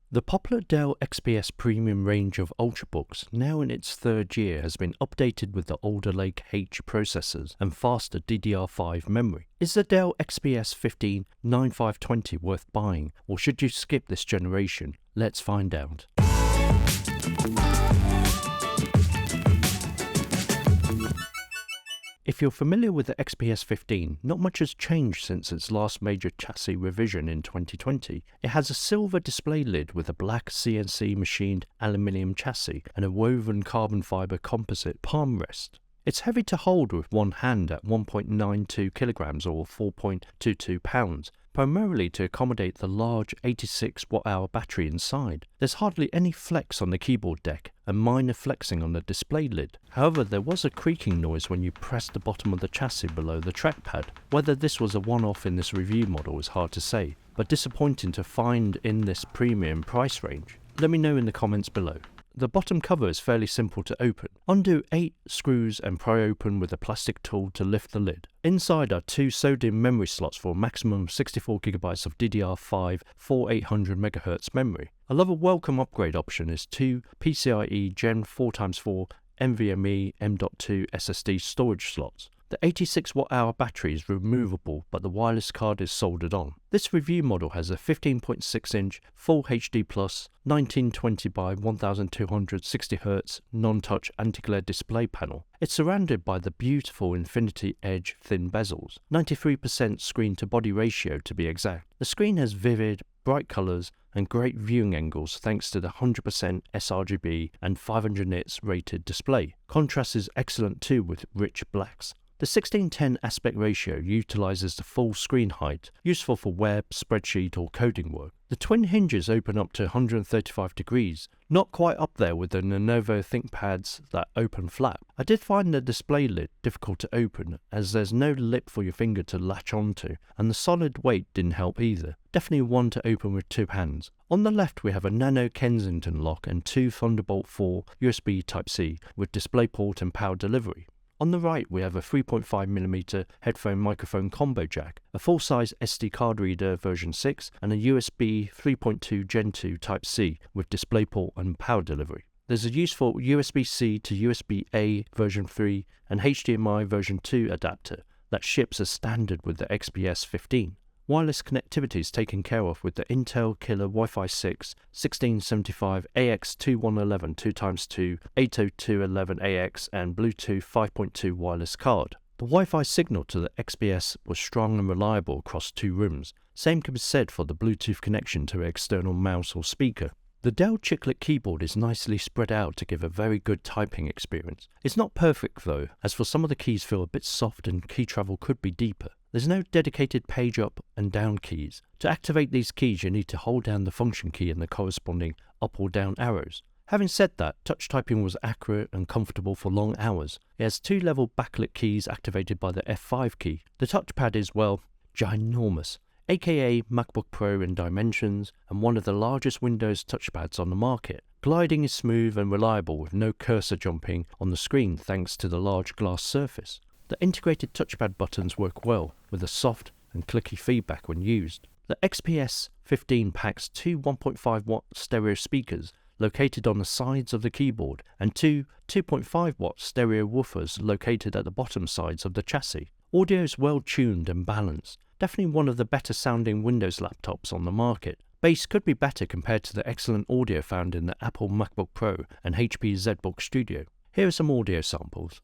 The popular Dell XPS premium range of ultrabooks, now in its third year, has been updated with the Alder Lake H processors and faster DDR5 memory. Is the Dell XPS 15-9520 worth buying, or should you skip this generation? Let's find out. If you're familiar with the XPS 15, not much has changed since its last major chassis revision in 2020. It has a silver display lid with a black CNC machined aluminium chassis and a woven carbon fiber composite palm rest. It's heavy to hold with one hand at 1.92 kilograms or 4.22 pounds, primarily to accommodate the large 86 watt-hour battery inside. There's hardly any flex on the keyboard deck and minor flexing on the display lid. However, there was a creaking noise when you pressed the bottom of the chassis below the trackpad. Whether this was a one-off in this review model is hard to say, but disappointing to find in this premium price range. Let me know in the comments below. The bottom cover is fairly simple to open. Undo 8 screws and pry open with a plastic tool to lift the lid. Inside are 2 sodium memory slots for a maximum of 64GB of DDR5 4800MHz memory. Another welcome upgrade option is 2 PCIe Gen4 NVMe M.2 SSD storage slots. The 86 watt-hour battery is removable, but the wireless card is soldered on. This review model has a 15.6-inch Full HD Plus 1920 by 1260Hz non-touch anti-glare display panel. It's surrounded by the beautiful Infinity Edge thin bezels, 93% screen-to-body ratio to be exact. The screen has vivid, bright colours and great viewing angles thanks to the 100% sRGB and 500 nits rated display. Contrast is excellent too with rich blacks. The 16:10 aspect ratio utilises the full screen height, useful for web, spreadsheet or coding work. The twin hinges open up to 135 degrees, not quite up there with the Lenovo ThinkPads that open flat. I did find the display lid difficult to open as there's no lip for your finger to latch onto, and the solid weight didn't help either. Definitely one to open with 2 hands. On the left we have a Nano Kensington lock and 2 Thunderbolt 4 USB Type-C with DisplayPort and power delivery. On the right we have a 3.5mm headphone microphone combo jack, a full-size SD card reader version 6 and a USB 3.2 Gen 2 Type-C with DisplayPort and power delivery. There's a useful USB-C to USB-A version 3 and HDMI version 2 adapter that ships as standard with the XPS 15. Wireless connectivity is taken care of with the Intel Killer Wi-Fi 6 1675AX2111 2x2 802.11ax and Bluetooth 5.2 wireless card. The Wi-Fi signal to the XPS was strong and reliable across 2 rooms. Same can be said for the Bluetooth connection to an external mouse or speaker. The Dell Chiclet keyboard is nicely spread out to give a very good typing experience. It's not perfect though, as for some of the keys feel a bit soft and key travel could be deeper. There's no dedicated page up and down keys. To activate these keys you need to hold down the function key and the corresponding up or down arrows. Having said that, touch typing was accurate and comfortable for long hours. It has 2 level backlit keys activated by the F5 key. The touchpad is, well, ginormous, aka MacBook Pro in dimensions and one of the largest Windows touchpads on the market. Gliding is smooth and reliable with no cursor jumping on the screen thanks to the large glass surface. The integrated touchpad buttons work well with a soft and clicky feedback when used. The XPS 15 packs 2 1.5 watt stereo speakers located on the sides of the keyboard and 2 2.5 watt stereo woofers located at the bottom sides of the chassis. Audio is well tuned and balanced. Definitely one of the better sounding Windows laptops on the market. Bass could be better compared to the excellent audio found in the Apple MacBook Pro and HP ZBook Studio. Here are some audio samples.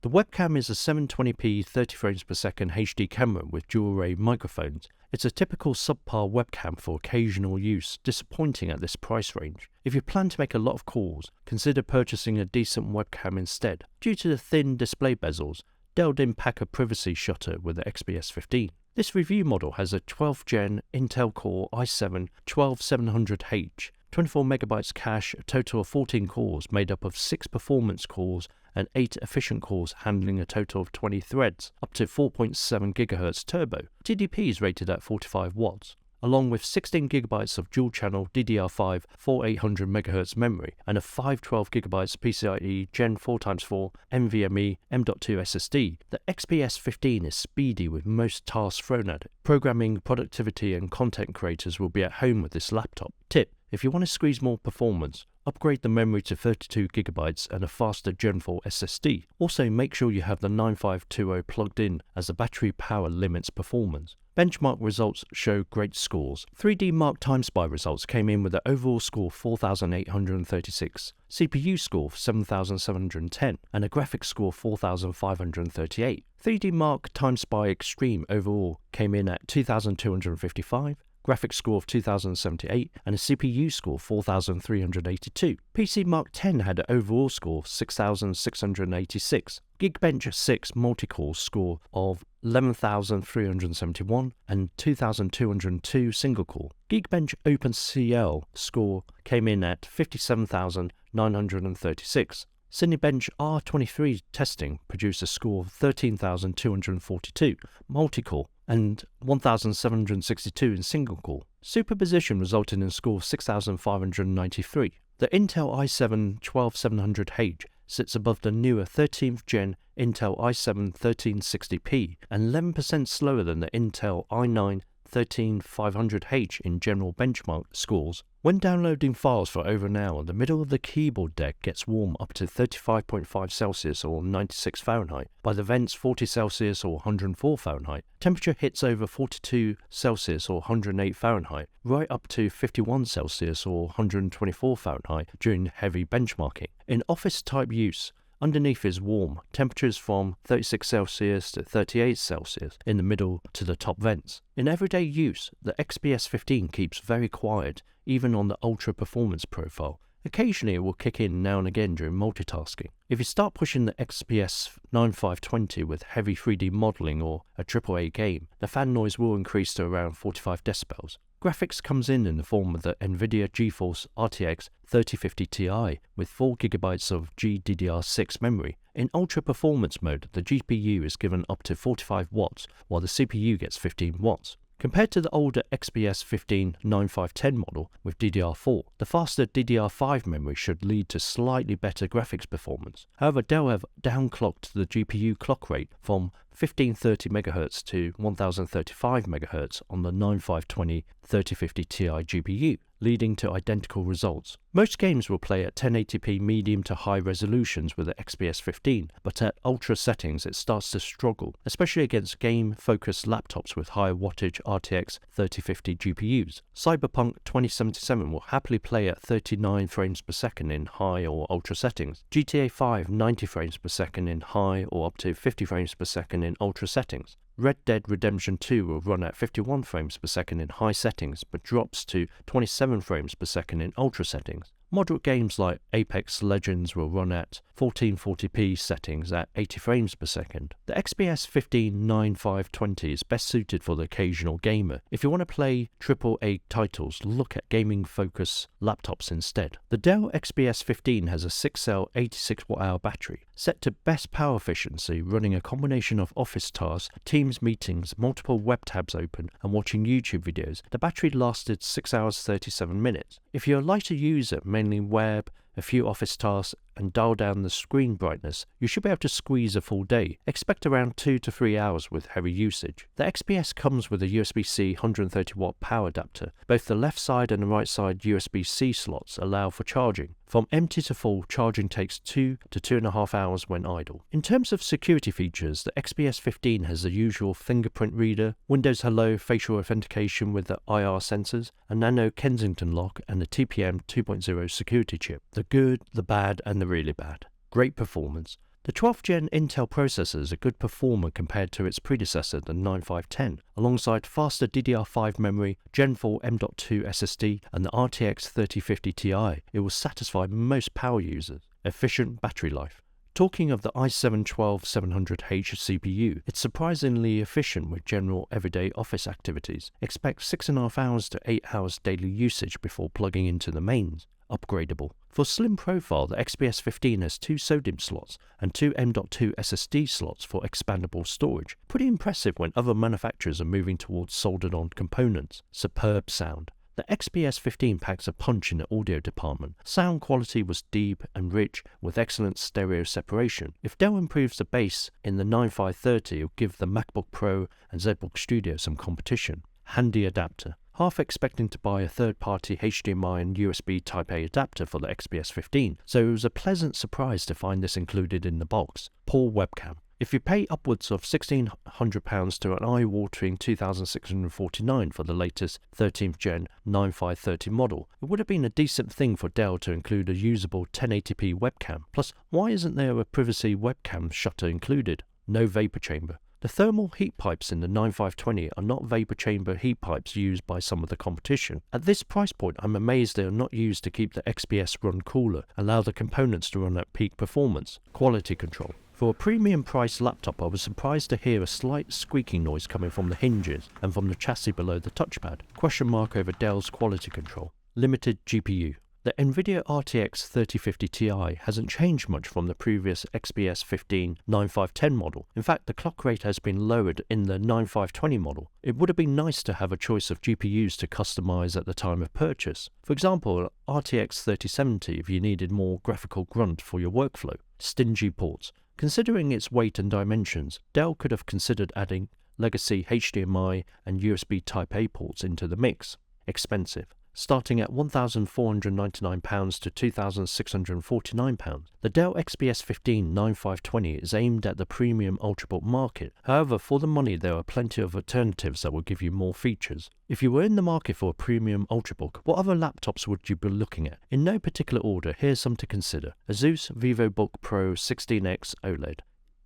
The webcam is a 720p 30 frames per second HD camera with dual array microphones. It's a typical subpar webcam for occasional use, disappointing at this price range. If you plan to make a lot of calls, consider purchasing a decent webcam instead. Due to the thin display bezels, Dell didn't pack a privacy shutter with the XPS 15. This review model has a 12th gen Intel Core i7-12700H, 24MB cache, a total of 14 cores made up of 6 performance cores and 8 efficient cores handling a total of 20 threads, up to 4.7 GHz turbo. TDP is rated at 45 watts. Along with 16GB of dual-channel DDR5 4800MHz memory and a 512GB PCIe Gen4 NVMe M.2 SSD, the XPS 15 is speedy with most tasks thrown at it. Programming, productivity and content creators will be at home with this laptop. Tip: if you want to squeeze more performance, upgrade the memory to 32GB and a faster Gen4 SSD. Also, make sure you have the 9520 plugged in, as the battery power limits performance. Benchmark results show great scores. 3D Mark TimeSpy results came in with an overall score of 4,836, CPU score of 7,710, and a graphics score of 4,538. 3D Mark TimeSpy Extreme overall came in at 2,255, graphics score of 2078, and a CPU score of 4382. PC Mark 10 had an overall score of 6686. Geekbench 6 multi-core score of 11,371 and 2,202 single-core. Geekbench OpenCL score came in at 57,936. Cinebench R23 testing produced a score of 13,242 multi-core and 1,762 in single-core. Superposition resulted in a score of 6,593. The Intel i7-12700H sits above the newer 13th Gen Intel i7-1360P and 11% slower than the Intel i9-13500H in general benchmark scores. When downloading files for over an hour, the middle of the keyboard deck gets warm up to 35.5 Celsius or 96 Fahrenheit by the vents 40 Celsius or 104 Fahrenheit. Temperature hits over 42 Celsius or 108 Fahrenheit, right up to 51 Celsius or 124 Fahrenheit during heavy benchmarking. In office type use, underneath is warm, temperatures from 36 Celsius to 38 Celsius in the middle to the top vents. In everyday use, the XPS 15 keeps very quiet, even on the ultra performance profile. Occasionally it will kick in now and again during multitasking. If you start pushing the XPS 9520 with heavy 3D modeling or a AAA game, the fan noise will increase to around 45 decibels. Graphics comes in the form of the NVIDIA GeForce RTX 3050 Ti with 4GB of GDDR6 memory. In ultra performance mode, the GPU is given up to 45 watts while the CPU gets 15 watts. Compared to the older XPS 15 9510 model with DDR4, the faster DDR5 memory should lead to slightly better graphics performance. However, Dell have downclocked the GPU clock rate from 1530 MHz to 1035 MHz on the 9520 3050 Ti GPU, leading to identical results. Most games will play at 1080p medium to high resolutions with the XPS 15, but at ultra settings it starts to struggle, especially against game-focused laptops with higher wattage RTX 3050 GPUs. Cyberpunk 2077 will happily play at 39 frames per second in high or ultra settings. GTA 5 90 frames per second in high or up to 50 frames per second in ultra settings. Red Dead Redemption 2 will run at 51 frames per second in high settings, but drops to 27 frames per second in ultra settings. Moderate games like Apex Legends will run at 1440p settings at 80 frames per second. The XPS 15 9520 is best suited for the occasional gamer. If you want to play AAA titles, look at gaming-focused laptops instead. The Dell XPS 15 has a 6-cell 86 Wh battery, set to best power efficiency, running a combination of office tasks, Teams meetings, multiple web tabs open, and watching YouTube videos. The battery lasted 6 hours 37 minutes. If you're a lighter user, mainly web, a few office tasks, and dial down the screen brightness, you should be able to squeeze a full day. Expect around 2 to 3 hours with heavy usage. The XPS comes with a USB-C 130W power adapter. Both the left side and the right side USB-C slots allow for charging. From empty to full, charging takes 2 to 2.5 hours when idle. In terms of security features, the XPS 15 has the usual fingerprint reader, Windows Hello facial authentication with the IR sensors, a Nano Kensington lock, and a TPM 2.0 security chip. The good, the bad, and the really bad. Great performance. The 12th Gen Intel processor is a good performer compared to its predecessor, the 9510. Alongside faster DDR5 memory, Gen4 M.2 SSD, and the RTX 3050 Ti, it will satisfy most power users. Efficient battery life. Talking of the i7-12700H CPU, it's surprisingly efficient with general everyday office activities. Expect 6.5 hours to 8 hours daily usage before plugging into the mains. Upgradable. For slim profile, the XPS 15 has 2 SODIMM slots and 2 M.2 SSD slots for expandable storage. Pretty impressive when other manufacturers are moving towards soldered-on components. Superb sound. The XPS 15 packs a punch in the audio department. Sound quality was deep and rich with excellent stereo separation. If Dell improves the bass in the 9530, it'll give the MacBook Pro and ZBook Studio some competition. Handy adapter. Half expecting to buy a third-party HDMI and USB Type-A adapter for the XPS 15, so it was a pleasant surprise to find this included in the box. Poor webcam. If you pay upwards of £1,600 to an eye-watering $2,649 for the latest 13th Gen 9530 model, it would have been a decent thing for Dell to include a usable 1080p webcam. Plus, why isn't there a privacy webcam shutter included? No Vapour Chamber. The thermal heat pipes in the 9520 are not Vapour Chamber heat pipes used by some of the competition. At this price point, I'm amazed they are not used to keep the XPS run cooler, allow the components to run at peak performance. Quality control. For a premium priced laptop, I was surprised to hear a slight squeaking noise coming from the hinges and from the chassis below the touchpad. Question mark over Dell's quality control. Limited GPU. The NVIDIA RTX 3050 Ti hasn't changed much from the previous XPS 15 9510 model. In fact, the clock rate has been lowered in the 9520 model. It would have been nice to have a choice of GPUs to customize at the time of purchase. For example, RTX 3070 if you needed more graphical grunt for your workflow. Stingy ports. Considering its weight and dimensions, Dell could have considered adding legacy HDMI and USB Type-A ports into the mix. Expensive. Starting at £1,499 to £2,649. The Dell XPS 15 9520 is aimed at the premium ultrabook market. However, for the money there are plenty of alternatives that will give you more features. If you were in the market for a premium ultrabook, what other laptops would you be looking at? In no particular order, here's some to consider. Asus VivoBook Pro 16X OLED,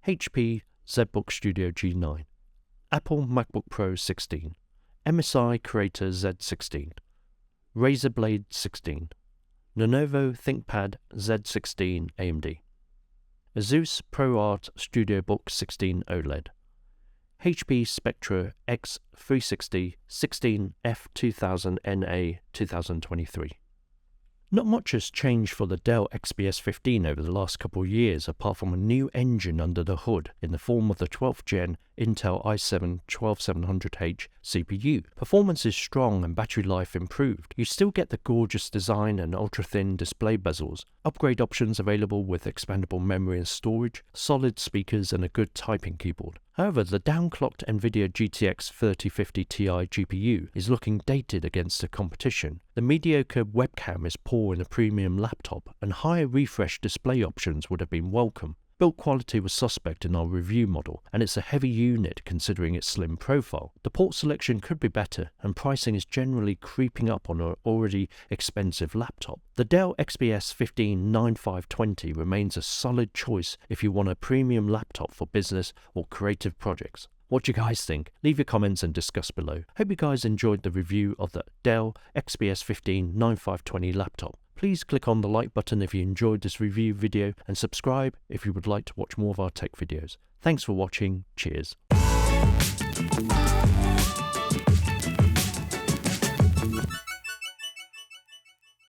HP ZBook Studio G9, Apple MacBook Pro 16, MSI Creator Z16, Razer Blade 16, Lenovo ThinkPad Z16 AMD, Asus ProArt StudioBook 16 OLED, HP Spectra X360 16F2000 NA 2023. Not much has changed for the Dell XPS 15 over the last couple of years apart from a new engine under the hood in the form of the 12th Gen Intel i7-12700H CPU. Performance is strong and battery life improved. You still get the gorgeous design and ultra-thin display bezels, upgrade options available with expandable memory and storage, solid speakers and a good typing keyboard. However, the downclocked NVIDIA GTX 3050 Ti GPU is looking dated against the competition. The mediocre webcam is poor in a premium laptop, and higher refresh display options would have been welcome. Build quality was suspect in our review model, and it's a heavy unit considering its slim profile. The port selection could be better, and pricing is generally creeping up on an already expensive laptop. The Dell XPS 15 9520 remains a solid choice if you want a premium laptop for business or creative projects. What do you guys think? Leave your comments and discuss below. Hope you guys enjoyed the review of the Dell XPS 15 9520 laptop. Please click on the like button if you enjoyed this review video and subscribe if you would like to watch more of our tech videos. Thanks for watching. Cheers.